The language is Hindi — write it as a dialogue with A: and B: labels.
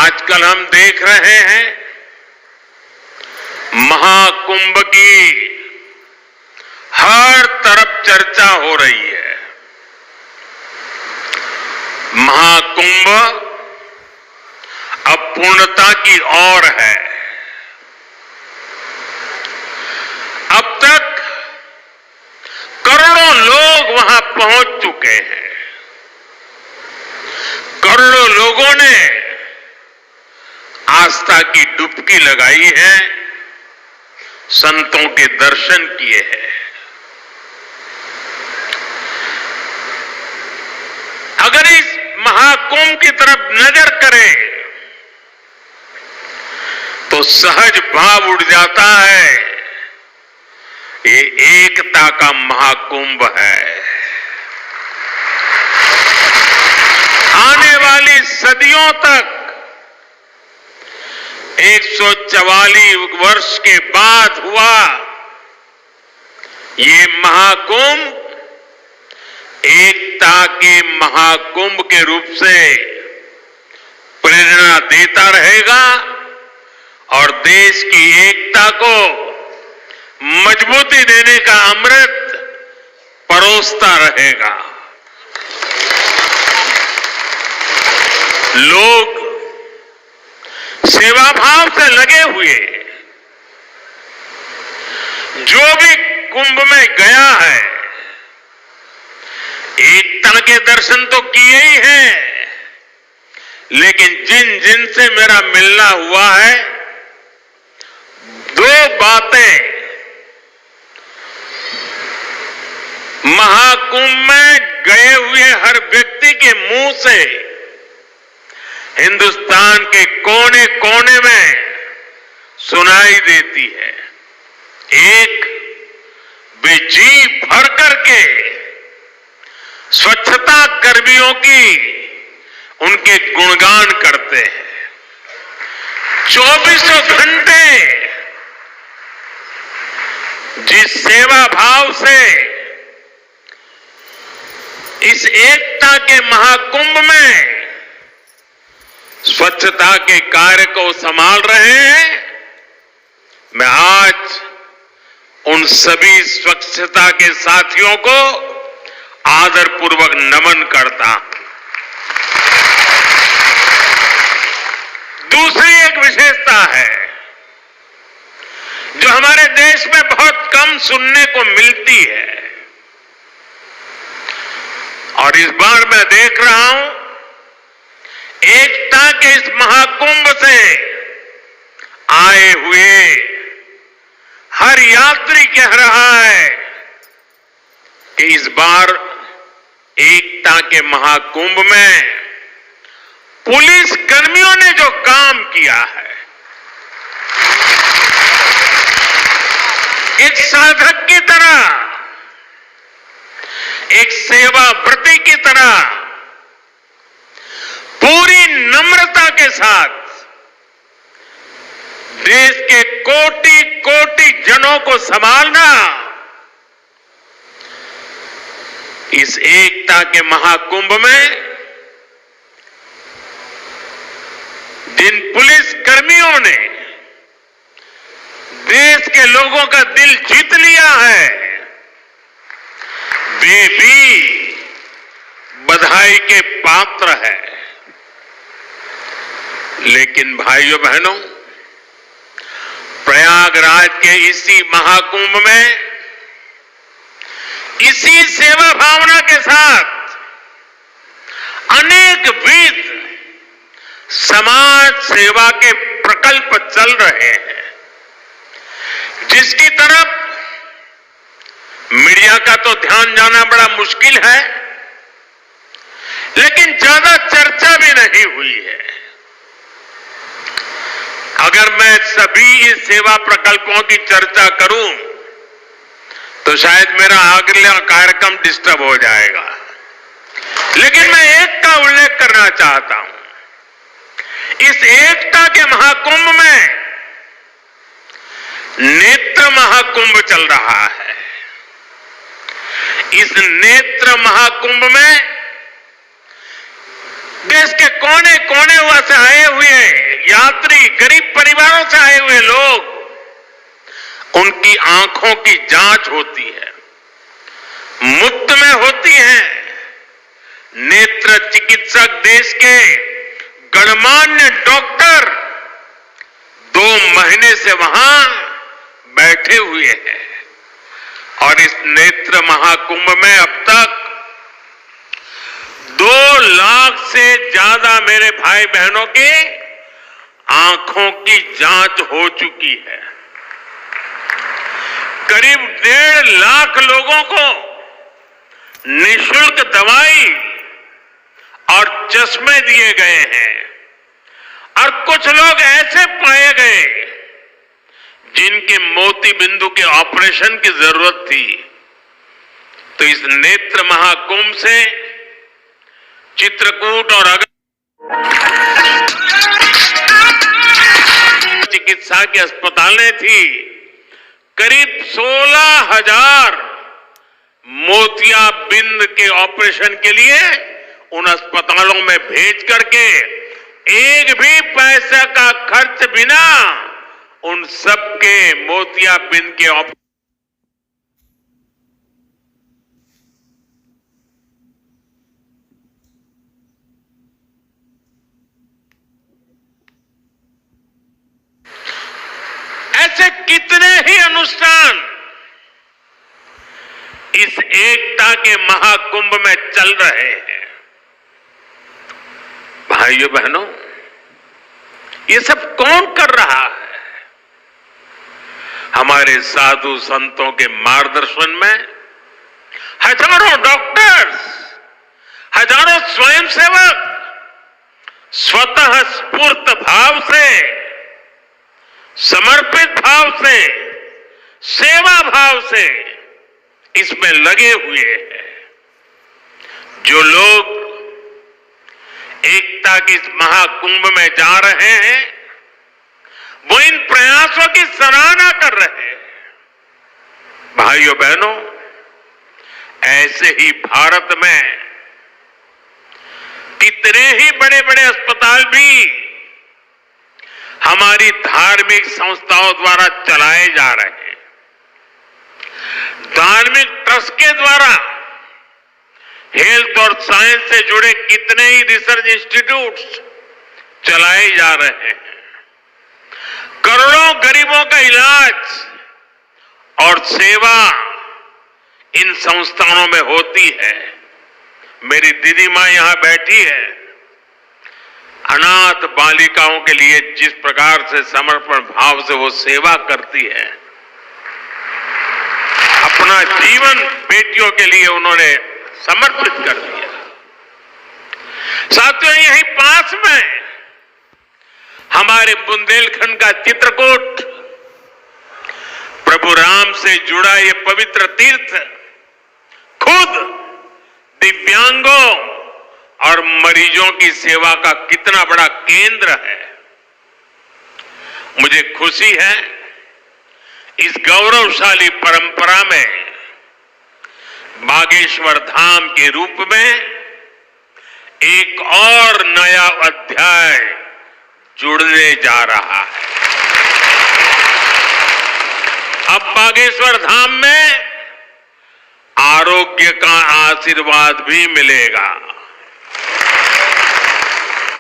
A: आजकल हम देख रहे हैं महाकुंभ की हर तरफ चर्चा हो रही है। महाकुंभ अब पूर्णता की ओर है। अब तक करोड़ों लोग वहां पहुंच चुके हैं। करोड़ों लोगों ने आस्था की डुबकी लगाई है, संतों के दर्शन किए हैं। अगर इस महाकुंभ की तरफ नजर करें तो सहज भाव उड़ जाता है, ये एकता का महाकुंभ है। आने वाली सदियों तक 144 वर्ष के बाद हुआ ये महाकुंभ एकता के महाकुंभ के रूप से प्रेरणा देता रहेगा और देश की एकता को मजबूती देने का अमृत परोसता रहेगा। लोग सेवा भाव से लगे हुए, जो भी कुंभ में गया है एकता के दर्शन तो किए ही हैं, लेकिन जिन जिन से मेरा मिलना हुआ है, दो बातें महाकुंभ में गए हुए हर व्यक्ति के मुंह से हिंदुस्तान के कोने कोने में सुनाई देती है। एक, वे जी भर करके स्वच्छता कर्मियों की उनके गुणगान करते हैं। 24 घंटे जिस सेवा भाव से इस एकता के महाकुंभ में स्वच्छता के कार्य को संभाल रहे हैं, मैं आज उन सभी स्वच्छता के साथियों को आदरपूर्वक नमन करता हूं। दूसरी एक विशेषता है जो हमारे देश में बहुत कम सुनने को मिलती है, और इस बार मैं देख रहा हूं एकता के इस महाकुंभ से आए हुए हर यात्री कह रहा है कि इस बार एकता के महाकुंभ में पुलिस कर्मियों ने जो काम किया है, एक साधक की तरह, एक सेवाव्रती की तरह पूरी नम्रता के साथ देश के कोटि कोटि जनों को संभालना इस एकता के महाकुंभ में जिन पुलिस कर्मियों ने देश के लोगों का दिल जीत लिया है, वे भी बधाई के पात्र है। लेकिन भाइयों बहनों, प्रयागराज के इसी महाकुंभ में इसी सेवा भावना के साथ अनेक विध समाज सेवा के प्रकल्प चल रहे हैं, जिसकी तरफ मीडिया का तो ध्यान जाना बड़ा मुश्किल है, लेकिन ज्यादा चर्चा भी नहीं हुई है। अगर मैं सभी इस सेवा प्रकल्पों की चर्चा करूं तो शायद मेरा अगला कार्यक्रम डिस्टर्ब हो जाएगा, लेकिन मैं एक का उल्लेख करना चाहता हूं। इस एकता के महाकुंभ में नेत्र महाकुंभ चल रहा है। इस नेत्र महाकुंभ में देश के कोने कोने से आए हुए यात्री, गरीब परिवारों से आए हुए लोग, उनकी आंखों की जांच होती है, मुफ्त में होती है। नेत्र चिकित्सक देश के गणमान्य डॉक्टर 2 महीने से वहां बैठे हुए हैं और इस नेत्र महाकुंभ में अब तक 2 लाख से ज्यादा मेरे भाई बहनों की आंखों की जांच हो चुकी है। करीब 1.5 लाख लोगों को निःशुल्क दवाई और चश्मे दिए गए हैं और कुछ लोग ऐसे पाए गए जिनके मोती बिंदु के ऑपरेशन की जरूरत थी। तो इस नेत्र महाकुंभ से चित्रकूट और अगर चिकित्सा के अस्पतालें थी, करीब 16,000 मोतियाबिंद के ऑपरेशन के लिए उन अस्पतालों में भेज करके एक भी पैसे का खर्च बिना उन सबके मोतियाबिंद के ऑपरेशन ऐसे कितने ही अनुष्ठान इस एकता के महाकुंभ में चल रहे हैं। भाइयों बहनों, ये सब कौन कर रहा है? हमारे साधु संतों के मार्गदर्शन में हजारों डॉक्टर्स, हजारों स्वयंसेवक स्वतः स्फूर्त भाव से, समर्पित भाव से, सेवा भाव से इसमें लगे हुए हैं। जो लोग एकता की इस महाकुंभ में जा रहे हैं, वो इन प्रयासों की सराहना कर रहे हैं। भाइयों बहनों, ऐसे ही भारत में कितने ही बड़े बड़े अस्पताल भी हमारी धार्मिक संस्थाओं द्वारा चलाए जा रहे हैं। धार्मिक ट्रस्ट के द्वारा हेल्थ और साइंस से जुड़े कितने ही रिसर्च इंस्टीट्यूट्स चलाए जा रहे हैं। करोड़ों गरीबों का इलाज और सेवा इन संस्थानों में होती है। मेरी दीदी मां यहां बैठी है, अनाथ बालिकाओं के लिए जिस प्रकार से समर्पण भाव से वो सेवा करती है, अपना जीवन बेटियों के लिए उन्होंने समर्पित कर दिया। साथियों, यहीं पास में हमारे बुंदेलखंड का चित्रकूट, प्रभु राम से जुड़ा ये पवित्र तीर्थ खुद दिव्यांगों और मरीजों की सेवा का कितना बड़ा केंद्र है। मुझे खुशी है इस गौरवशाली परंपरा में बागेश्वर धाम के रूप में एक और नया अध्याय जुड़ने जा रहा है। अब बागेश्वर धाम में आरोग्य का आशीर्वाद भी मिलेगा।